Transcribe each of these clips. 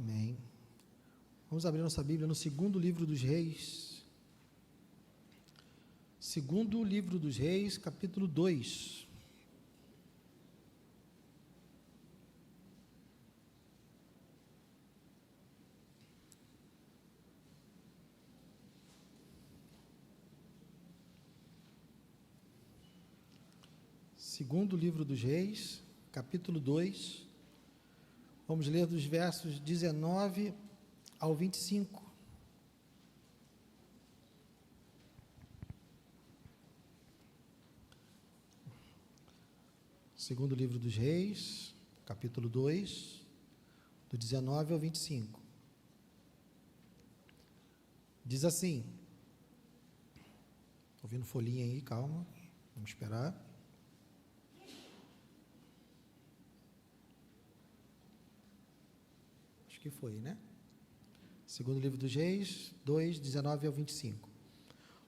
Amém. Vamos abrir nossa Bíblia no segundo livro dos Reis. Segundo livro dos Reis, capítulo 2. Segundo livro dos Reis, capítulo 2. Vamos ler dos versos 19 ao 25. Segundo livro dos Reis, capítulo 2, do 19 ao 25. Diz assim, estou ouvindo folhinha aí, calma, vamos esperar. Acho que foi, né? Segundo livro dos Reis, 2, 19 ao 25.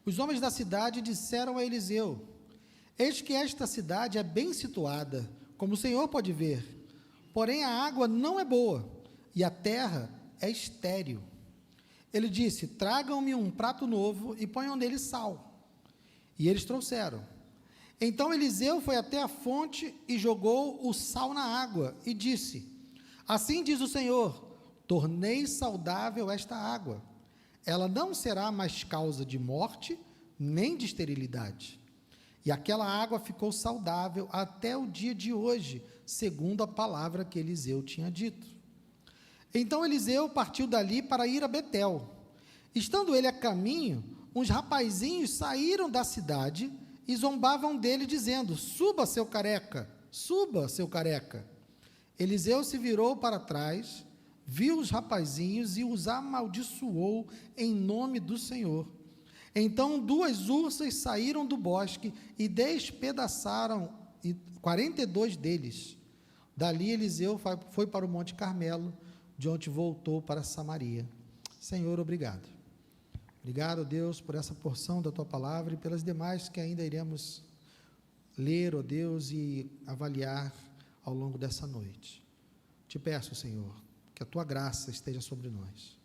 Os homens da cidade disseram a Eliseu: eis que esta cidade é bem situada, como o Senhor pode ver, porém a água não é boa, e a terra é estéril. Ele disse: tragam-me um prato novo e ponham nele sal. E eles trouxeram. Então Eliseu foi até a fonte e jogou o sal na água, e disse: assim diz o Senhor, tornei saudável esta água. Ela não será mais causa de morte, nem de esterilidade. E aquela água ficou saudável até o dia de hoje, segundo a palavra que Eliseu tinha dito. Então Eliseu partiu dali para ir a Betel. Estando ele a caminho, uns rapazinhos saíram da cidade e zombavam dele, dizendo: suba, seu careca, suba, seu careca. Eliseu se virou para trás, viu os rapazinhos e os amaldiçoou em nome do Senhor. Então 2 ursas saíram do bosque e despedaçaram 42 deles. Dali Eliseu foi para o Monte Carmelo, de onde voltou para Samaria. Senhor, obrigado. Obrigado, Deus, por essa porção da Tua palavra e pelas demais que ainda iremos ler, ó Deus, e avaliar ao longo dessa noite. Te peço, Senhor, que a Tua graça esteja sobre nós.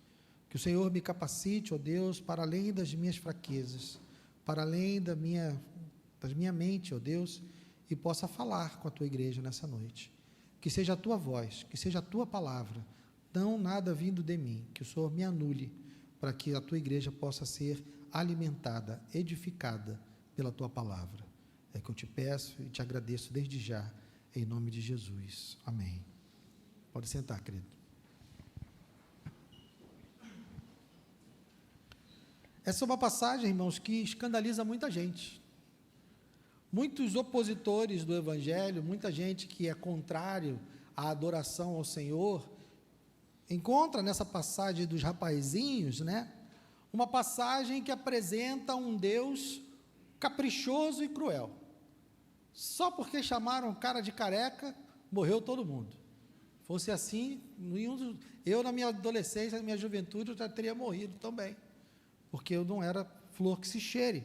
Que o Senhor me capacite, ó Deus, para além das minhas fraquezas, para além da minha mente, ó Deus, e possa falar com a Tua igreja nessa noite. Que seja a Tua voz, que seja a Tua palavra, não nada vindo de mim, que o Senhor me anule, para que a Tua igreja possa ser alimentada, edificada pela Tua palavra. É que eu te peço e te agradeço desde já, em nome de Jesus. Amém. Pode sentar, querido. Essa é uma passagem, irmãos, que escandaliza muita gente. Muitos opositores do Evangelho, muita gente que é contrário à adoração ao Senhor, encontra nessa passagem dos rapazinhos, né, uma passagem que apresenta um Deus caprichoso e cruel. Só porque chamaram o cara de careca, morreu todo mundo. Fosse assim, eu na minha adolescência, na minha juventude, eu já teria morrido também, porque eu não era flor que se cheire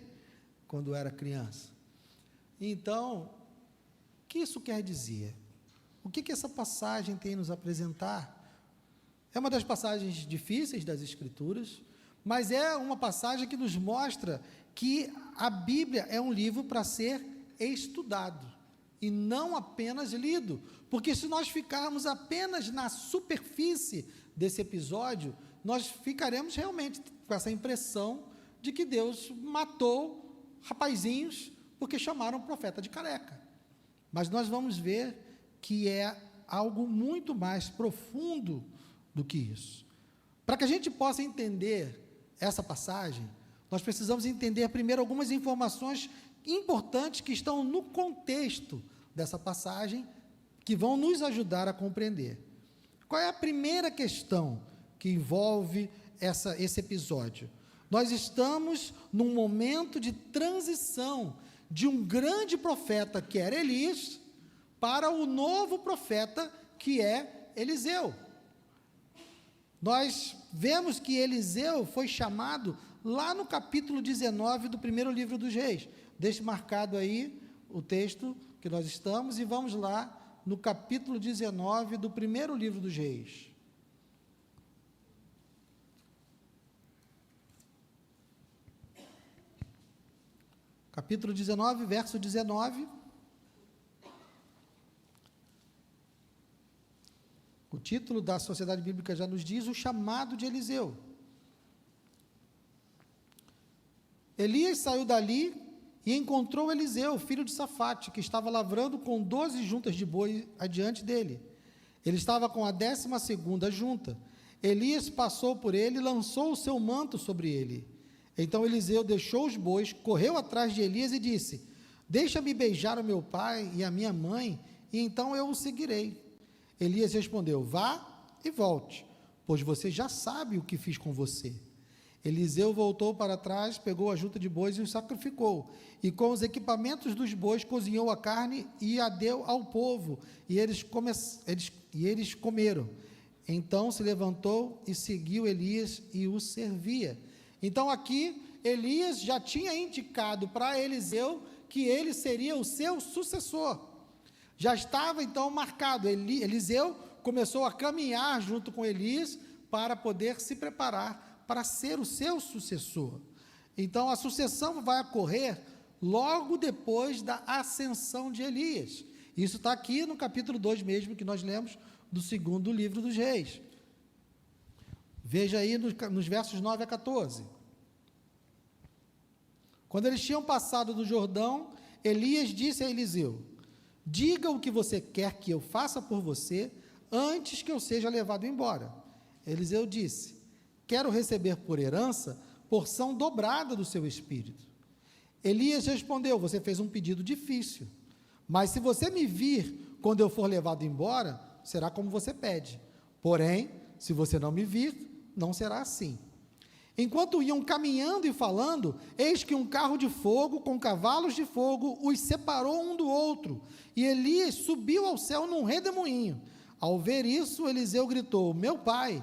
quando eu era criança. Então, o que isso quer dizer? O que essa passagem tem a nos apresentar? É uma das passagens difíceis das Escrituras, mas é uma passagem que nos mostra que a Bíblia é um livro para ser estudado e não apenas lido, porque se nós ficarmos apenas na superfície desse episódio, nós ficaremos realmente com essa impressão de que Deus matou rapazinhos porque chamaram o profeta de careca. Mas nós vamos ver que é algo muito mais profundo do que isso. Para que a gente possa entender essa passagem, nós precisamos entender primeiro algumas informações importantes que estão no contexto dessa passagem, que vão nos ajudar a compreender. Qual é a primeira questão que envolve esse episódio? Nós estamos num momento de transição de um grande profeta, que era Elias, para o novo profeta, que é Eliseu. Nós vemos que Eliseu foi chamado lá no capítulo 19 do primeiro livro dos Reis. Deixe marcado aí o texto que nós estamos, e vamos lá no capítulo 19 do primeiro livro dos Reis. capítulo 19, verso 19. O título da Sociedade Bíblica já nos diz: o chamado de Eliseu. Elias saiu dali e encontrou Eliseu, filho de Safate, que estava lavrando com 12 juntas de boi adiante dele. Ele estava com a 12ª junta. Elias passou por ele e lançou o seu manto sobre ele. Então Eliseu deixou os bois, correu atrás de Elias e disse: deixa-me beijar o meu pai e a minha mãe, e então eu o seguirei. Elias respondeu: vá e volte, pois você já sabe o que fiz com você. Eliseu voltou para trás, pegou a junta de bois e os sacrificou, e com os equipamentos dos bois cozinhou a carne e a deu ao povo, e eles comeram. Então se levantou e seguiu Elias e o servia. Então aqui Elias já tinha indicado para Eliseu que ele seria o seu sucessor. Já estava então marcado. Eliseu começou a caminhar junto com Elias para poder se preparar para ser o seu sucessor. Então a sucessão vai ocorrer logo depois da ascensão de Elias. Isso está aqui no capítulo 2 mesmo, que nós lemos do 2º livro dos Reis. Veja aí nos versos 9 a 14. Quando eles tinham passado do Jordão, Elias disse a Eliseu: diga o que você quer que eu faça por você antes que eu seja levado embora. Eliseu disse: quero receber por herança porção dobrada do seu espírito. Elias respondeu: você fez um pedido difícil, mas se você me vir quando eu for levado embora, será como você pede. Porém, se você não me vir, não será assim. Enquanto iam caminhando e falando, eis que um carro de fogo com cavalos de fogo os separou um do outro, e Elias subiu ao céu num redemoinho. Ao ver isso, Eliseu gritou: meu pai,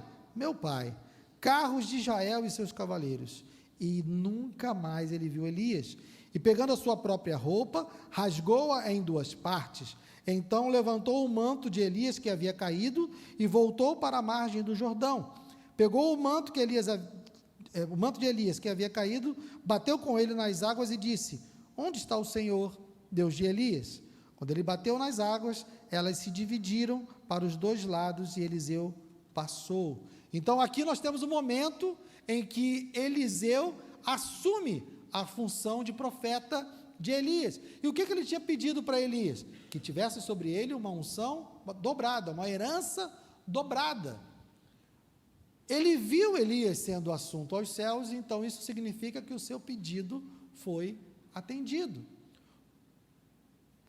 carros de Israel e seus cavaleiros. E nunca mais ele viu Elias. E pegando a sua própria roupa, rasgou-a em 2 partes. Então levantou o manto de Elias que havia caído e voltou para a margem do Jordão. Pegou o manto de Elias que havia caído, bateu com ele nas águas e disse: onde está o Senhor, Deus de Elias? Quando ele bateu nas águas, elas se dividiram para os 2 lados e Eliseu passou. Então aqui nós temos o momento em que Eliseu assume a função de profeta de Elias. E o que ele tinha pedido para Elias? Que tivesse sobre ele uma unção dobrada, uma herança dobrada. Ele viu Elias sendo assunto aos céus, então isso significa que o seu pedido foi atendido.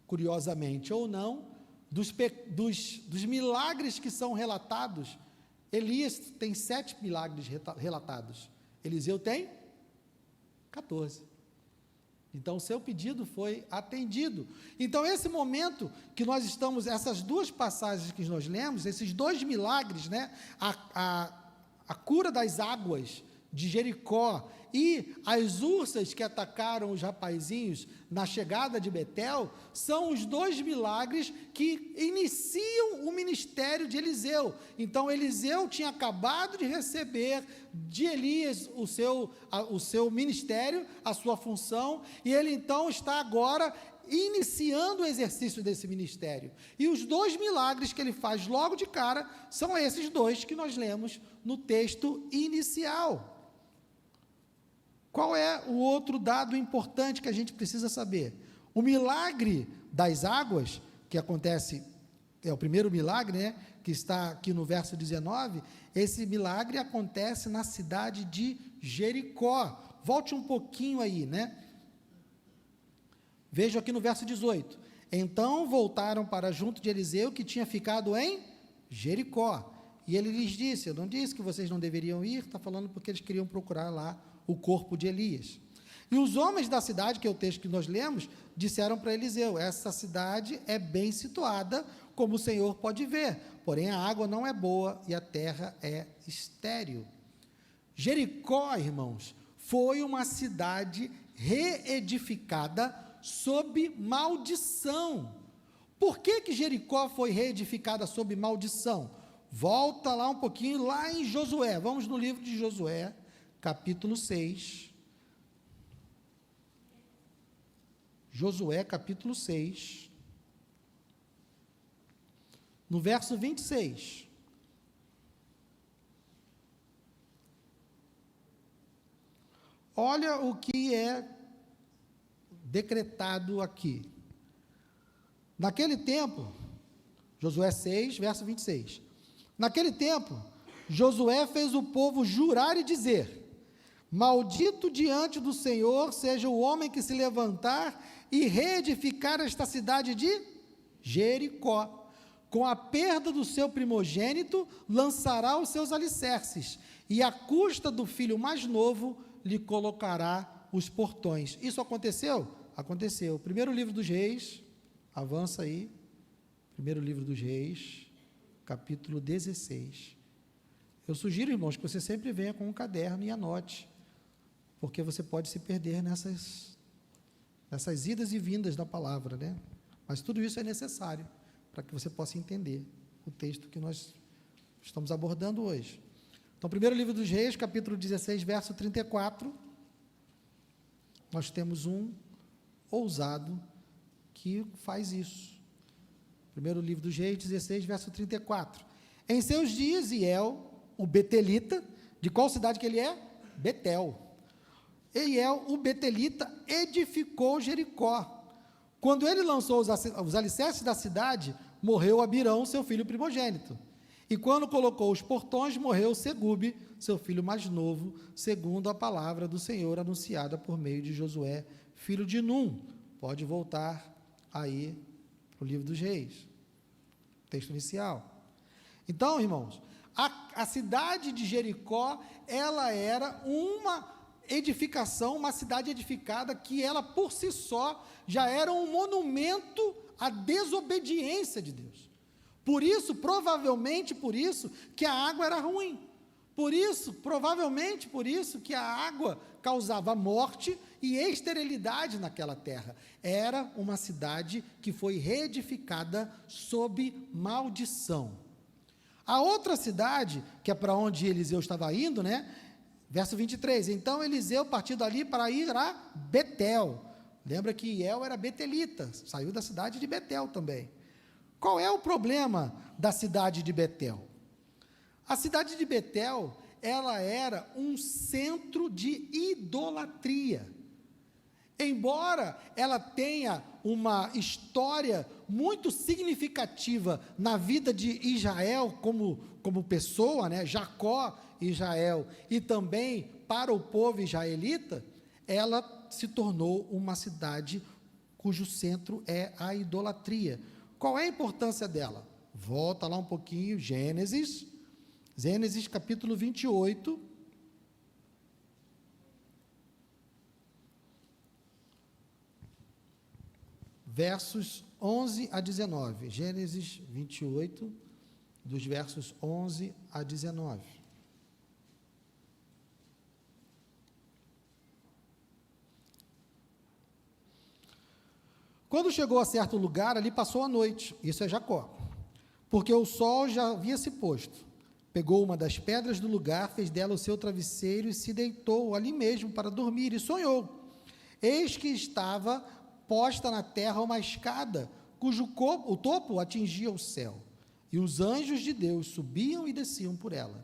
Curiosamente ou não, dos milagres que são relatados, Elias tem 7 milagres relatados, Eliseu tem 14. Então, o seu pedido foi atendido. Então, esse momento que nós estamos, essas 2 passagens que nós lemos, esses 2 milagres, né, a cura das águas de Jericó e as ursas que atacaram os rapazinhos na chegada de Betel, são os 2 milagres que iniciam o ministério de Eliseu. Então Eliseu tinha acabado de receber de Elias o seu ministério, a sua função, e ele então está agora iniciando o exercício desse ministério. E os 2 milagres que ele faz logo de cara são esses 2 que nós lemos no texto inicial. Qual é o outro dado importante que a gente precisa saber? O milagre das águas, que acontece, é o primeiro milagre, né, que está aqui no verso 19, esse milagre acontece na cidade de Jericó. Volte um pouquinho aí, né? Veja aqui no verso 18. Então voltaram para junto de Eliseu, que tinha ficado em Jericó. E ele lhes disse: eu não disse que vocês não deveriam ir? Está falando porque eles queriam procurar lá o corpo de Elias. E os homens da cidade, que é o texto que nós lemos, disseram para Eliseu: essa cidade é bem situada, como o Senhor pode ver, porém a água não é boa e a terra é estéril. Jericó, irmãos, foi uma cidade reedificada sob maldição. Por que Jericó foi reedificada sob maldição? Volta lá um pouquinho, lá em Josué. Vamos no livro de Josué, capítulo 6. Josué capítulo 6, no verso 26. Olha o que é decretado aqui. Naquele tempo, Josué 6, verso 26. Naquele tempo, Josué fez o povo jurar e dizer: maldito diante do Senhor seja o homem que se levantar e reedificar esta cidade de Jericó. Com a perda do seu primogênito, lançará os seus alicerces, e à custa do filho mais novo, lhe colocará os portões. Isso aconteceu? Aconteceu. Primeiro livro dos Reis, avança aí. Primeiro livro dos Reis, capítulo 16. Eu sugiro, irmãos, que você sempre venha com um caderno e anote, porque você pode se perder nessas idas e vindas da palavra, né? Mas tudo isso é necessário para que você possa entender o texto que nós estamos abordando hoje. Então, primeiro livro dos Reis, capítulo 16, verso 34, nós temos um ousado que faz isso. Primeiro livro dos Reis, 16, verso 34. Em seus dias, Iel, o betelita, de qual cidade que ele é? Betel. Iel, o betelita, edificou Jericó. Quando ele lançou os alicerces da cidade, morreu Abirão, seu filho primogênito. E quando colocou os portões, morreu Segube, seu filho mais novo, segundo a palavra do Senhor anunciada por meio de Josué, filho de Num. Pode voltar aí para o livro dos Reis, texto inicial. Então, irmãos, a cidade de Jericó, ela era uma edificação, uma cidade edificada que ela por si só já era um monumento à desobediência de Deus. Por isso, provavelmente por isso, que a água era ruim. Por isso, provavelmente por isso, que a água causava morte e esterilidade naquela terra. Era uma cidade que foi reedificada sob maldição. A outra cidade, que é para onde Eliseu estava indo, né? Verso 23, então Eliseu partiu dali para ir a Betel. Lembra que Iel era betelita, saiu da cidade de Betel também. Qual é o problema da cidade de Betel? A cidade de Betel, ela era um centro de idolatria. Embora ela tenha uma história muito significativa na vida de Israel como pessoa, né? Jacó, Israel, e também para o povo israelita, ela se tornou uma cidade cujo centro é a idolatria. Qual é a importância dela? Volta lá um pouquinho, Gênesis capítulo 28, versos 11 a 19. Gênesis 28, dos versos 11 a 19. Quando chegou a certo lugar, ali passou a noite, isso é Jacó, porque o sol já havia se posto. Pegou uma das pedras do lugar, fez dela o seu travesseiro e se deitou ali mesmo para dormir, e sonhou. Eis que estava posta na terra uma escada, o topo atingia o céu, e os anjos de Deus subiam e desciam por ela.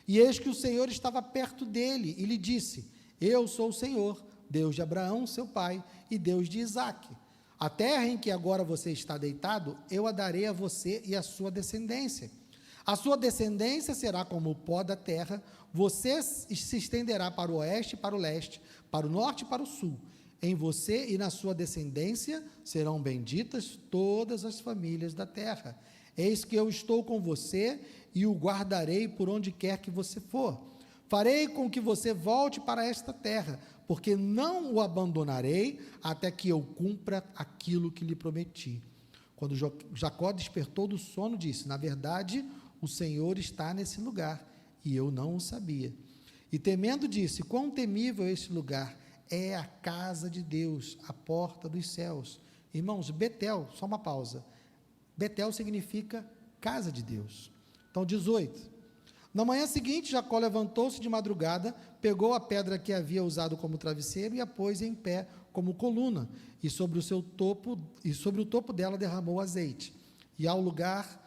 E eis que o Senhor estava perto dele, e lhe disse: eu sou o Senhor, Deus de Abraão, seu pai, e Deus de Isaque. A terra em que agora você está deitado, eu a darei a você e à sua descendência. A sua descendência será como o pó da terra, você se estenderá para o oeste e para o leste, para o norte e para o sul. Em você e na sua descendência serão benditas todas as famílias da terra. Eis que eu estou com você e o guardarei por onde quer que você for. Farei com que você volte para esta terra, porque não o abandonarei até que eu cumpra aquilo que lhe prometi. Quando Jacó despertou do sono, disse: na verdade, o Senhor está nesse lugar, e eu não o sabia. E temendo, disse: quão temível é este lugar! É a casa de Deus, a porta dos céus. Irmãos, Betel, só uma pausa. Betel significa casa de Deus. Então, 18. Na manhã seguinte, Jacó levantou-se de madrugada, pegou a pedra que havia usado como travesseiro e a pôs em pé como coluna, e sobre o topo dela derramou azeite. E ao lugar,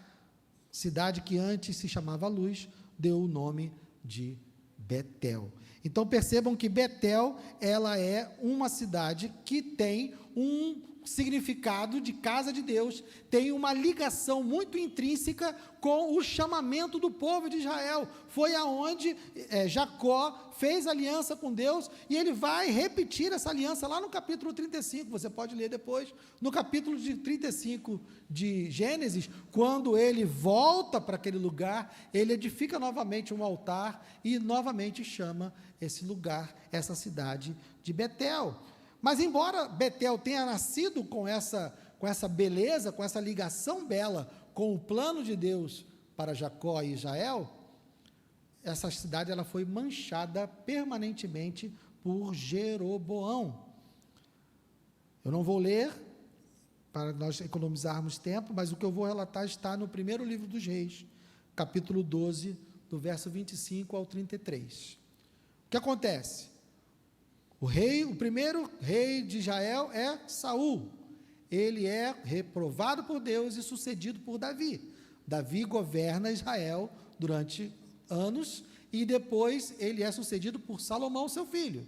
cidade que antes se chamava Luz, deu o nome de Betel. Então percebam que Betel, ela é uma cidade que tem um significado de casa de Deus, tem uma ligação muito intrínseca com o chamamento do povo de Israel. Foi aonde Jacó fez aliança com Deus, e ele vai repetir essa aliança lá no capítulo 35, você pode ler depois, no capítulo 35 de Gênesis, quando ele volta para aquele lugar, ele edifica novamente um altar, e novamente chama esse lugar, essa cidade de Betel. Mas embora Betel tenha nascido com essa beleza, com essa ligação bela com o plano de Deus para Jacó e Israel, essa cidade ela foi manchada permanentemente por Jeroboão. Eu não vou ler, para nós economizarmos tempo, mas o que eu vou relatar está no primeiro livro dos Reis, capítulo 12, do verso 25 ao 33. O que acontece? O primeiro rei de Israel é Saul. Ele é reprovado por Deus e sucedido por Davi. Davi governa Israel durante anos e depois ele é sucedido por Salomão, seu filho.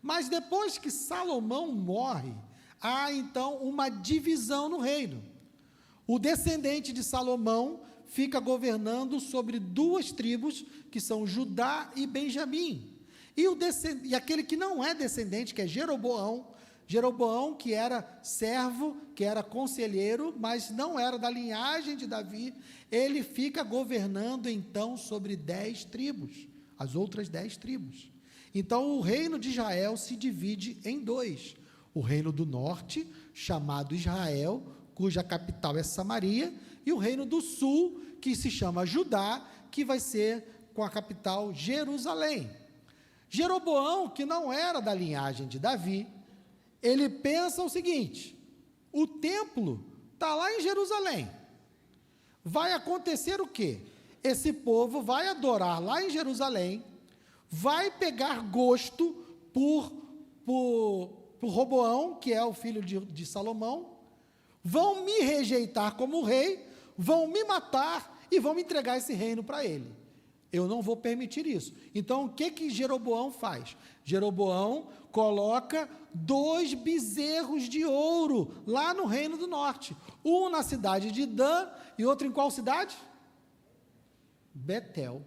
Mas depois que Salomão morre, há então uma divisão no reino. O descendente de Salomão fica governando sobre duas tribos, que são Judá e Benjamim. E aquele que não é descendente, que é Jeroboão, que era servo, que era conselheiro, mas não era da linhagem de Davi, ele fica governando então sobre 10 tribos, as outras 10 tribos. Então o reino de Israel se divide em dois: o reino do norte, chamado Israel, cuja capital é Samaria, e o reino do sul, que se chama Judá, que vai ser com a capital Jerusalém. Jeroboão, que não era da linhagem de Davi, ele pensa o seguinte: o templo está lá em Jerusalém, vai acontecer o quê? Esse povo vai adorar lá em Jerusalém, vai pegar gosto por Roboão, que é o filho de Salomão, vão me rejeitar como rei, vão me matar e vão me entregar esse reino para ele. Eu não vou permitir isso. Então, o que Jeroboão faz? Jeroboão coloca 2 bezerros de ouro lá no reino do norte. Um na cidade de Dan e outro em qual cidade? Betel.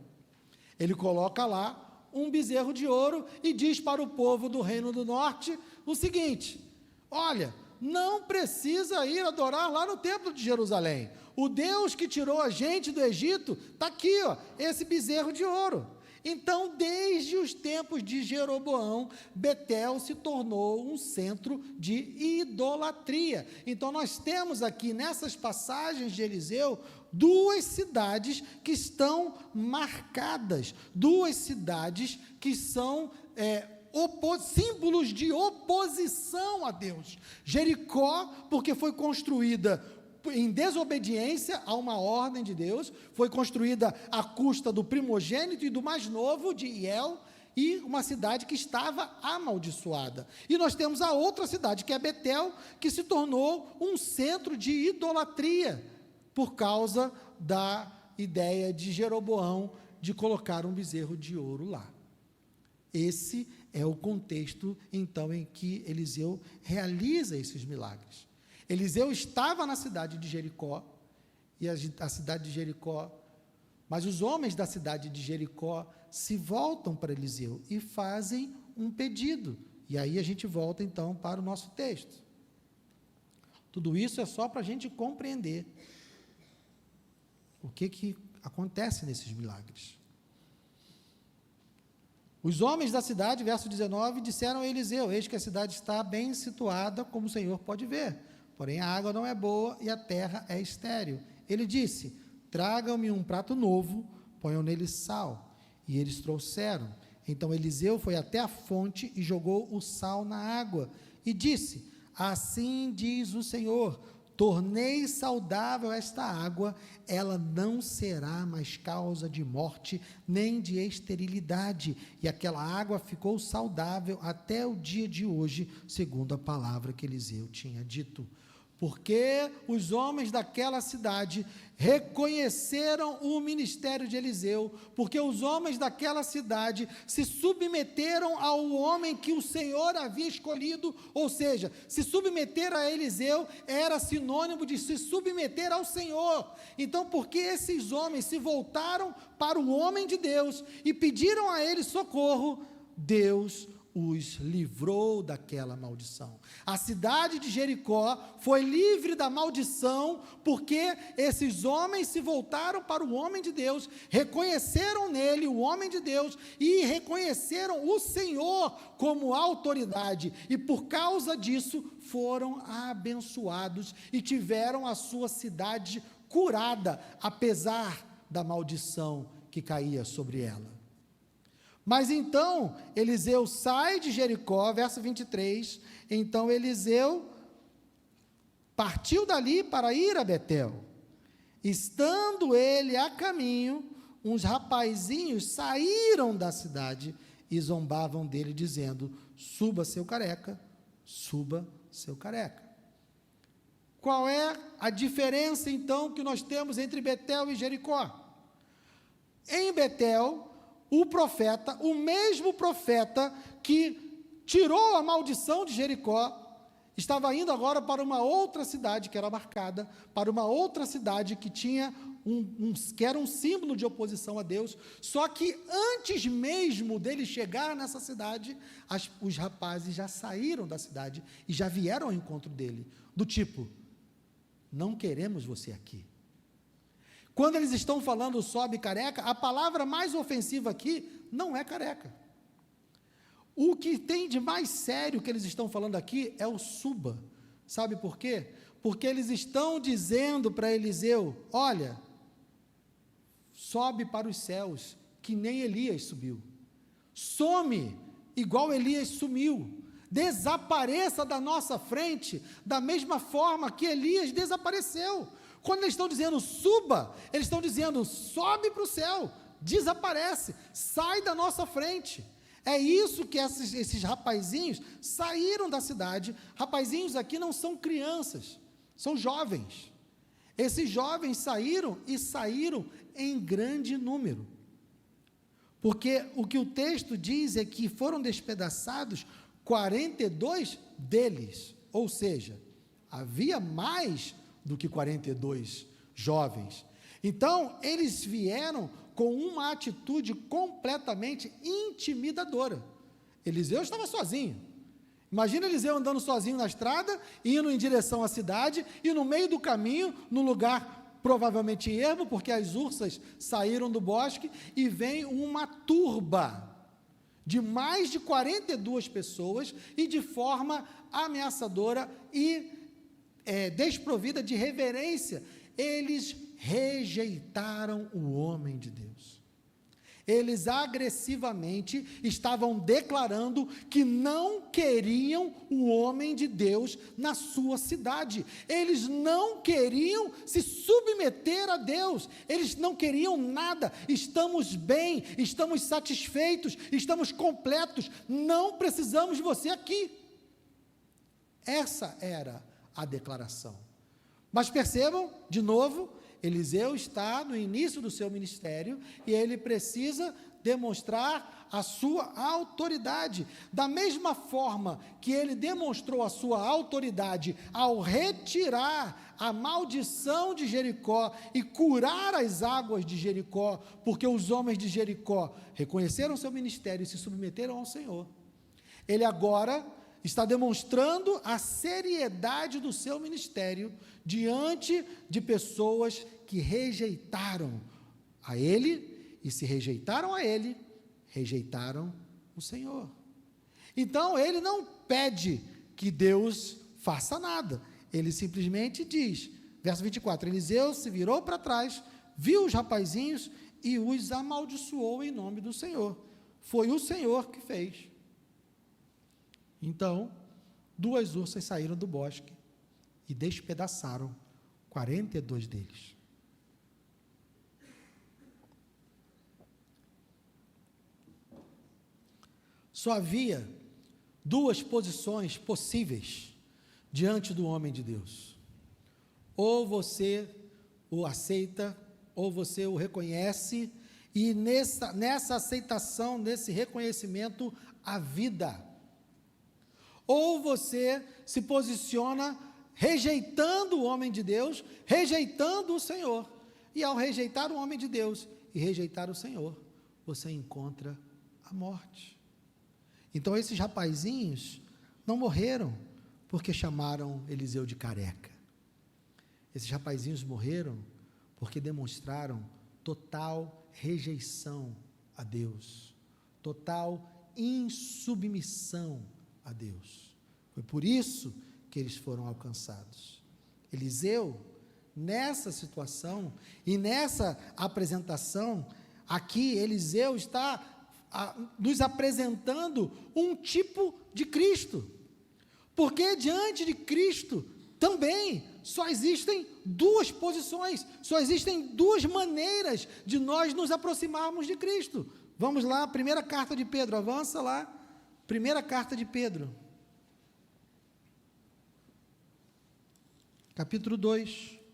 Ele coloca lá um bezerro de ouro e diz para o povo do reino do norte o seguinte: olha, não precisa ir adorar lá no templo de Jerusalém. O Deus que tirou a gente do Egito está aqui, ó, esse bezerro de ouro. Então, desde os tempos de Jeroboão, Betel se tornou um centro de idolatria. Então, nós temos aqui nessas passagens de Eliseu 2 cidades que estão marcadas, 2 cidades que são símbolos de oposição a Deus. Jericó, porque foi construída em desobediência a uma ordem de Deus, foi construída à custa do primogênito e do mais novo, de Iel, e uma cidade que estava amaldiçoada. E nós temos a outra cidade, que é Betel, que se tornou um centro de idolatria, por causa da ideia de Jeroboão de colocar um bezerro de ouro lá. Esse é o contexto, então, em que Eliseu realiza esses milagres. Eliseu estava na cidade de Jericó, e a cidade de Jericó, mas os homens da cidade de Jericó se voltam para Eliseu e fazem um pedido. E aí a gente volta, então, para o nosso texto. Tudo isso é só para a gente compreender o que acontece nesses milagres. Os homens da cidade, verso 19, disseram a Eliseu: eis que a cidade está bem situada, como o Senhor pode ver, porém a água não é boa e a terra é estéril. Ele disse: tragam-me um prato novo, ponham nele sal. E eles trouxeram. Então Eliseu foi até a fonte e jogou o sal na água, e disse: assim diz o Senhor, tornei saudável esta água, ela não será mais causa de morte, nem de esterilidade, e aquela água ficou saudável até o dia de hoje, segundo a palavra que Eliseu tinha dito. Porque os homens daquela cidade reconheceram o ministério de Eliseu, porque os homens daquela cidade se submeteram ao homem que o Senhor havia escolhido, ou seja, se submeter a Eliseu era sinônimo de se submeter ao Senhor. Então, porque esses homens se voltaram para o homem de Deus e pediram a ele socorro, Deus os livrou daquela maldição. A cidade de Jericó foi livre da maldição, porque esses homens se voltaram para o homem de Deus, reconheceram nele o homem de Deus, e reconheceram o Senhor como autoridade, e por causa disso, foram abençoados, e tiveram a sua cidade curada, apesar da maldição que caía sobre ela. Mas então, Eliseu sai de Jericó, verso 23, então Eliseu partiu dali para ir a Betel. Estando ele a caminho, uns rapazinhos saíram da cidade e zombavam dele, dizendo: suba seu careca, suba seu careca. Qual é a diferença então que nós temos entre Betel e Jericó? Em Betel, o mesmo profeta que tirou a maldição de Jericó, estava indo agora para uma outra cidade que era marcada, para uma outra cidade que tinha que era um símbolo de oposição a Deus. Só que antes mesmo dele chegar nessa cidade, os rapazes já saíram da cidade e já vieram ao encontro dele, do tipo: não queremos você aqui. Quando eles estão falando sobe careca, a palavra mais ofensiva aqui não é careca. O que tem de mais sério que eles estão falando aqui é o suba. Sabe por quê? Porque eles estão dizendo para Eliseu: olha, sobe para os céus, que nem Elias subiu. Some, igual Elias sumiu. Desapareça da nossa frente, da mesma forma que Elias desapareceu. Quando eles estão dizendo suba, eles estão dizendo sobe para o céu, desaparece, sai da nossa frente. É isso que esses rapazinhos saíram da cidade. Rapazinhos aqui não são crianças, são jovens. Esses jovens saíram e saíram em grande número. Porque o que o texto diz é que foram despedaçados 42 deles, ou seja, havia mais do que 42 jovens. Então, eles vieram com uma atitude completamente intimidadora. Eliseu estava sozinho. Imagina Eliseu andando sozinho na estrada, indo em direção à cidade, e no meio do caminho, num lugar provavelmente ermo, porque as ursas saíram do bosque, e vem uma turba de mais de 42 pessoas, e de forma ameaçadora e desprovida de reverência, eles rejeitaram o homem de Deus. Eles agressivamente estavam declarando que não queriam o homem de Deus na sua cidade. Eles não queriam se submeter a Deus. Eles não queriam nada. Estamos bem, estamos satisfeitos, estamos completos. Não precisamos de você aqui. Essa era a declaração. Mas percebam, de novo, Eliseu está no início do seu ministério e ele precisa demonstrar a sua autoridade. Da mesma forma que ele demonstrou a sua autoridade ao retirar a maldição de Jericó e curar as águas de Jericó, porque os homens de Jericó reconheceram seu ministério e se submeteram ao Senhor. Ele agora está demonstrando a seriedade do seu ministério diante de pessoas que rejeitaram a ele, e se rejeitaram a ele, rejeitaram o Senhor. Então, ele não pede que Deus faça nada, ele simplesmente diz, verso 24, Eliseu se virou para trás, viu os rapazinhos e os amaldiçoou em nome do Senhor. Foi o Senhor que fez. Então, 2 ursas saíram do bosque e despedaçaram 42 deles. Só havia duas posições possíveis diante do homem de Deus. Ou você o aceita, ou você o reconhece, e nessa aceitação, nesse reconhecimento, a vida. Ou você se posiciona rejeitando o homem de Deus, rejeitando o Senhor. E ao rejeitar o homem de Deus e rejeitar o Senhor, você encontra a morte. Então esses rapazinhos não morreram porque chamaram Eliseu de careca. Esses rapazinhos morreram porque demonstraram total rejeição a Deus, total insubmissão a Deus. Foi por isso que eles foram alcançados. Eliseu, nessa situação e nessa apresentação, aqui Eliseu está nos apresentando um tipo de Cristo, porque diante de Cristo também só existem duas posições, só existem duas maneiras de nós nos aproximarmos de Cristo. Vamos lá, primeira carta de Pedro, avança lá, primeira carta de Pedro, capítulo 2.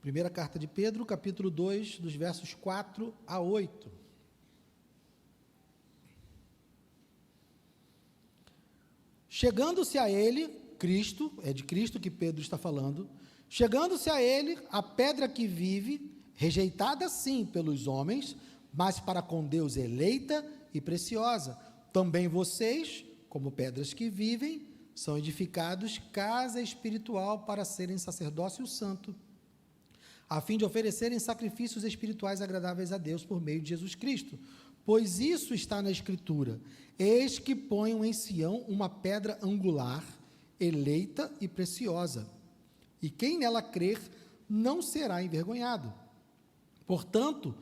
Primeira carta de Pedro, capítulo 2, dos versos 4 a 8. Chegando-se a ele, Cristo, é de Cristo que Pedro está falando, chegando-se a ele, a pedra que vive, rejeitada sim pelos homens, mas para com Deus eleita e preciosa. Também vocês, como pedras que vivem, são edificados casa espiritual para serem sacerdócio santo, a fim de oferecerem sacrifícios espirituais agradáveis a Deus por meio de Jesus Cristo. Pois isso está na Escritura: eis que ponho em Sião uma pedra angular, eleita e preciosa, e quem nela crer não será envergonhado. Portanto,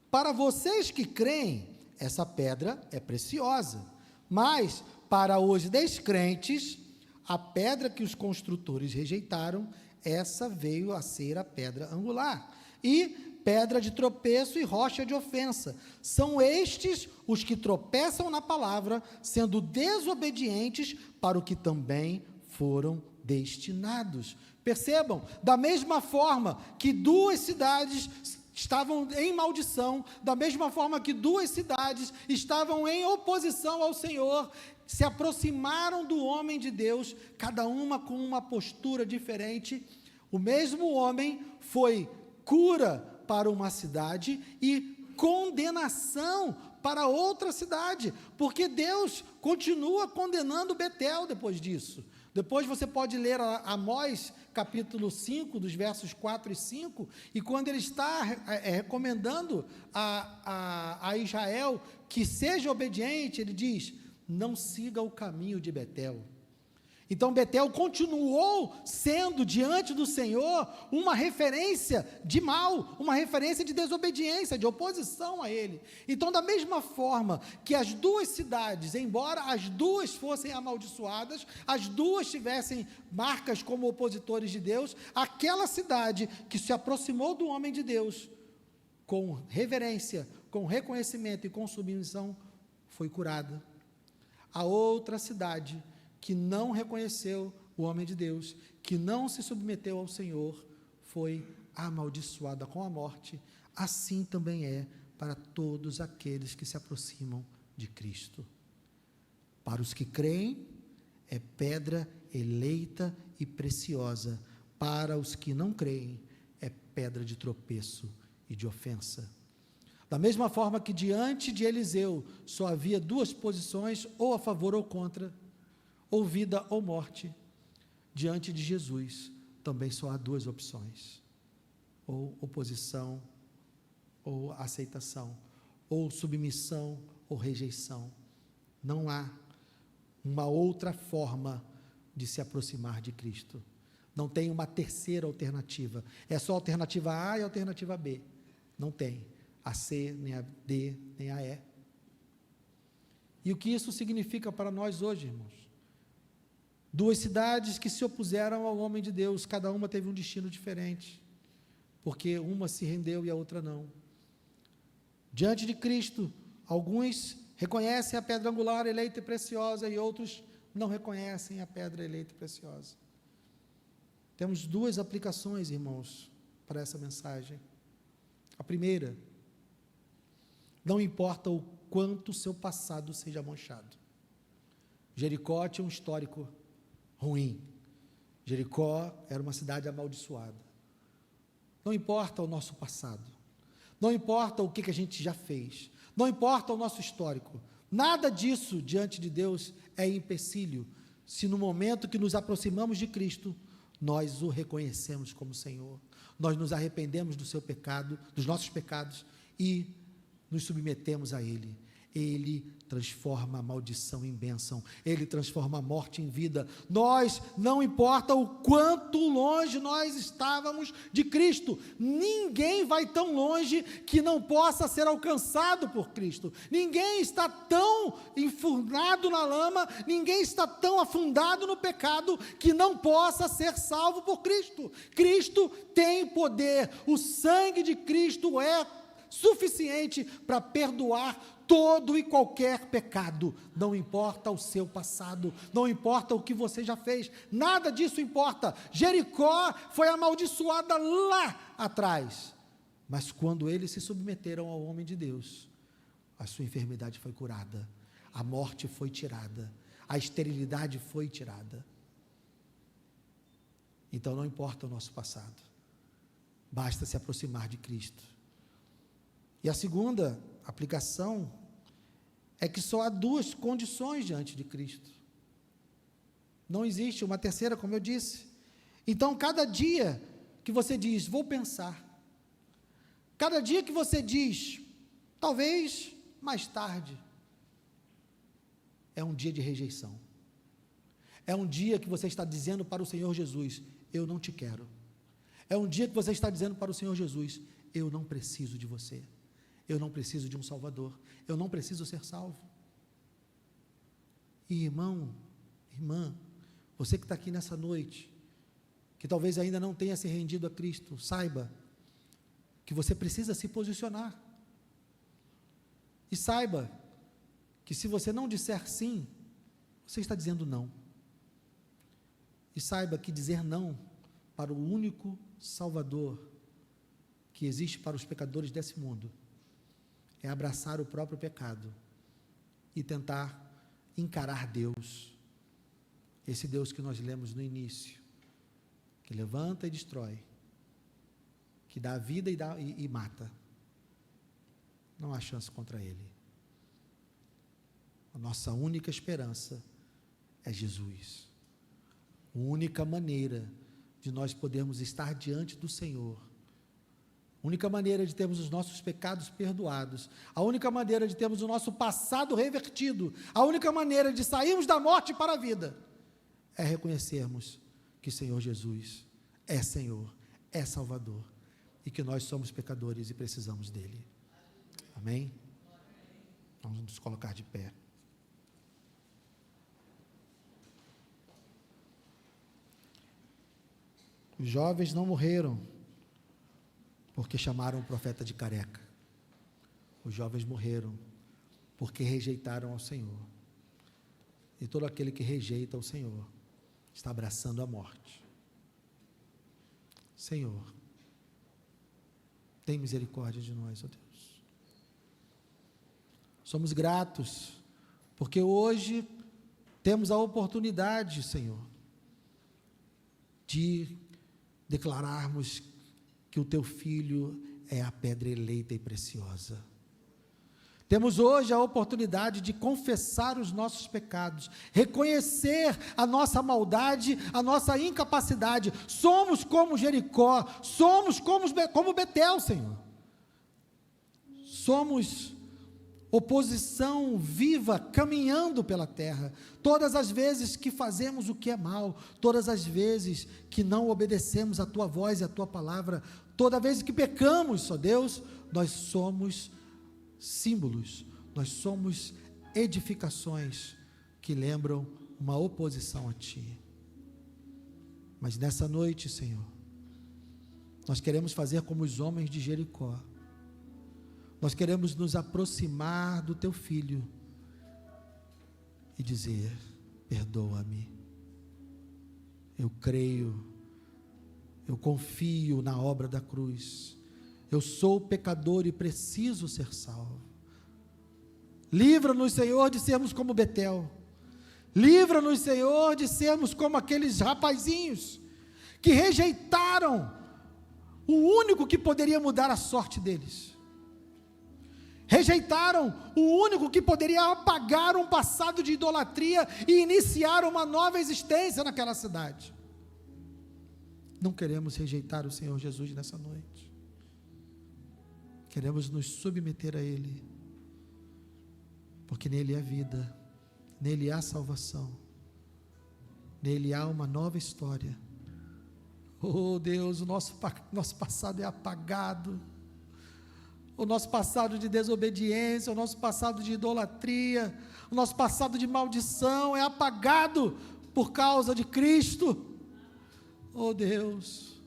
para vocês que creem, essa pedra é preciosa, mas para os descrentes, a pedra que os construtores rejeitaram, essa veio a ser a pedra angular, e pedra de tropeço e rocha de ofensa. São estes os que tropeçam na palavra, sendo desobedientes para o que também foram destinados. Percebam, da mesma forma que duas cidades estavam em maldição, da mesma forma que duas cidades estavam em oposição ao Senhor, se aproximaram do homem de Deus, cada uma com uma postura diferente. O mesmo homem foi cura para uma cidade e condenação para outra cidade, porque Deus continua condenando Betel depois disso. Depois você pode ler Amós, capítulo 5, dos versos 4 e 5, e quando ele está recomendando a Israel que seja obediente, ele diz: não siga o caminho de Betel. Então Betel continuou sendo diante do Senhor uma referência de mal, uma referência de desobediência, de oposição a Ele. Então, da mesma forma que as duas cidades, embora as duas fossem amaldiçoadas, as duas tivessem marcas como opositores de Deus, aquela cidade que se aproximou do homem de Deus, com reverência, com reconhecimento e com submissão, foi curada. A outra cidade que não reconheceu o homem de Deus, que não se submeteu ao Senhor, foi amaldiçoada com a morte. Assim também é para todos aqueles que se aproximam de Cristo. Para os que creem, é pedra eleita e preciosa. Para os que não creem, é pedra de tropeço e de ofensa. Da mesma forma que diante de Eliseu só havia duas posições, ou a favor ou contra, ou vida ou morte, diante de Jesus também só há duas opções: ou oposição ou aceitação, ou submissão ou rejeição. Não há uma outra forma de se aproximar de Cristo. Não tem uma terceira alternativa. É só a alternativa A e a alternativa B. Não tem a C, nem a D, nem a E. E o que isso significa para nós hoje, irmãos? Duas cidades que se opuseram ao homem de Deus, cada uma teve um destino diferente, porque uma se rendeu e a outra não. Diante de Cristo, alguns reconhecem a pedra angular eleita e preciosa, e outros não reconhecem a pedra eleita e preciosa. Temos duas aplicações, irmãos, para essa mensagem. A primeira, não importa o quanto seu passado seja manchado. Jericó tinha um histórico ruim. Jericó era uma cidade amaldiçoada. Não importa o nosso passado. Não importa o que a gente já fez. Não importa o nosso histórico. Nada disso diante de Deus é empecilho, se no momento que nos aproximamos de Cristo, nós o reconhecemos como Senhor. Nós nos arrependemos do seu pecado, dos nossos pecados, e nos submetemos a Ele. Ele transforma a maldição em bênção, Ele transforma a morte em vida. Nós, não importa o quanto longe nós estávamos de Cristo, ninguém vai tão longe que não possa ser alcançado por Cristo. Ninguém está tão enfurnado na lama, ninguém está tão afundado no pecado que não possa ser salvo por Cristo. Cristo tem poder, o sangue de Cristo é suficiente para perdoar todo e qualquer pecado. Não importa o seu passado, não importa o que você já fez, nada disso importa. Jericó foi amaldiçoada lá atrás, mas quando eles se submeteram ao homem de Deus, a sua enfermidade foi curada, a morte foi tirada, a esterilidade foi tirada. Então não importa o nosso passado, basta se aproximar de Cristo. E a segunda aplicação é que só há duas condições diante de Cristo. Não existe uma terceira, como eu disse. Então, cada dia que você diz, vou pensar, cada dia que você diz, talvez mais tarde, é um dia de rejeição. É um dia que você está dizendo para o Senhor Jesus, eu não te quero. É um dia que você está dizendo para o Senhor Jesus, eu não preciso de você. Eu não preciso de um Salvador, eu não preciso ser salvo. E irmão, irmã, você que está aqui nessa noite, que talvez ainda não tenha se rendido a Cristo, saiba que você precisa se posicionar. E saiba que se você não disser sim, você está dizendo não. E saiba que dizer não para o único Salvador que existe para os pecadores desse mundo é abraçar o próprio pecado e tentar encarar Deus, esse Deus que nós lemos no início, que levanta e destrói, que dá vida e mata. Não há chance contra Ele. A nossa única esperança é Jesus. A única maneira de nós podermos estar diante do Senhor, a única maneira de termos os nossos pecados perdoados, a única maneira de termos o nosso passado revertido, a única maneira de sairmos da morte para a vida, é reconhecermos que o Senhor Jesus é Senhor, é Salvador, e que nós somos pecadores e precisamos dEle. Amém? Vamos nos colocar de pé. Os jovens não morreram porque chamaram o profeta de careca. Os jovens morreram porque rejeitaram ao Senhor. E todo aquele que rejeita o Senhor está abraçando a morte. Senhor, tem misericórdia de nós, ó Deus. Somos gratos porque hoje temos a oportunidade, Senhor, de declararmos que o Teu Filho é a pedra eleita e preciosa. Temos hoje a oportunidade de confessar os nossos pecados, reconhecer a nossa maldade, a nossa incapacidade. Somos como Jericó, somos como Betel, Senhor. Somos oposição viva caminhando pela terra, todas as vezes que fazemos o que é mal, todas as vezes que não obedecemos a tua voz e a tua palavra, toda vez que pecamos, ó Deus, nós somos símbolos, nós somos edificações que lembram uma oposição a ti. Mas nessa noite, Senhor, nós queremos fazer como os homens de Jericó. Nós queremos nos aproximar do teu filho e dizer: perdoa-me. Eu creio, eu confio na obra da cruz. Eu sou pecador e preciso ser salvo. Livra-nos, Senhor, de sermos como Betel. Livra-nos, Senhor, de sermos como aqueles rapazinhos que rejeitaram o único que poderia mudar a sorte deles. Rejeitaram o único que poderia apagar um passado de idolatria e iniciar uma nova existência naquela cidade. Não queremos rejeitar o Senhor Jesus nessa noite. Queremos nos submeter a Ele, porque nele há vida, nele há salvação, nele há uma nova história. Oh Deus, o nosso passado é apagado, o nosso passado de desobediência, o nosso passado de idolatria, o nosso passado de maldição é apagado por causa de Cristo. Oh Deus,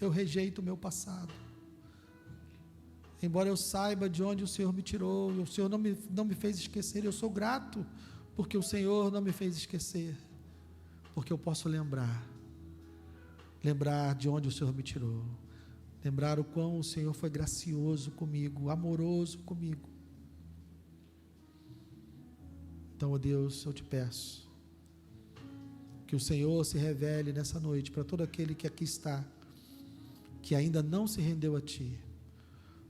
eu rejeito o meu passado, embora eu saiba de onde o Senhor me tirou, e o Senhor não me fez esquecer. Eu sou grato porque o Senhor não me fez esquecer, porque eu posso lembrar de onde o Senhor me tirou, lembrar o quão o Senhor foi gracioso comigo, amoroso comigo. Então, ó Deus, eu te peço que o Senhor se revele nessa noite para todo aquele que aqui está, que ainda não se rendeu a ti,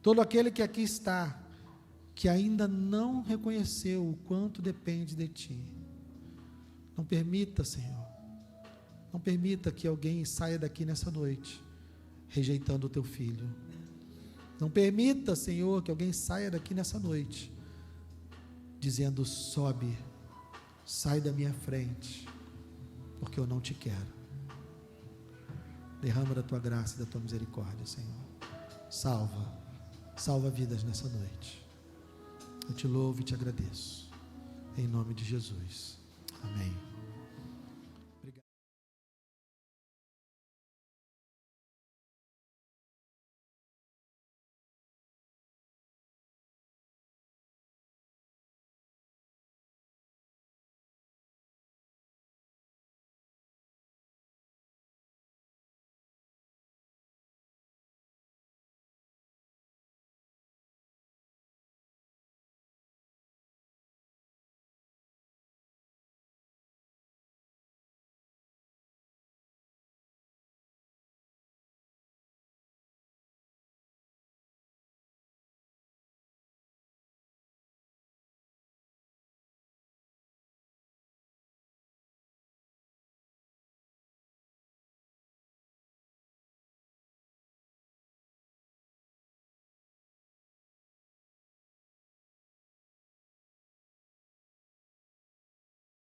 todo aquele que aqui está, que ainda não reconheceu o quanto depende de ti. Não permita, Senhor, não permita que alguém saia daqui nessa noite rejeitando o teu filho. Não permita, Senhor, que alguém saia daqui nessa noite dizendo: sobe, sai da minha frente, porque eu não te quero. Derrama da tua graça e da tua misericórdia, Senhor. Salva vidas nessa noite. Eu te louvo e te agradeço, em nome de Jesus, amém.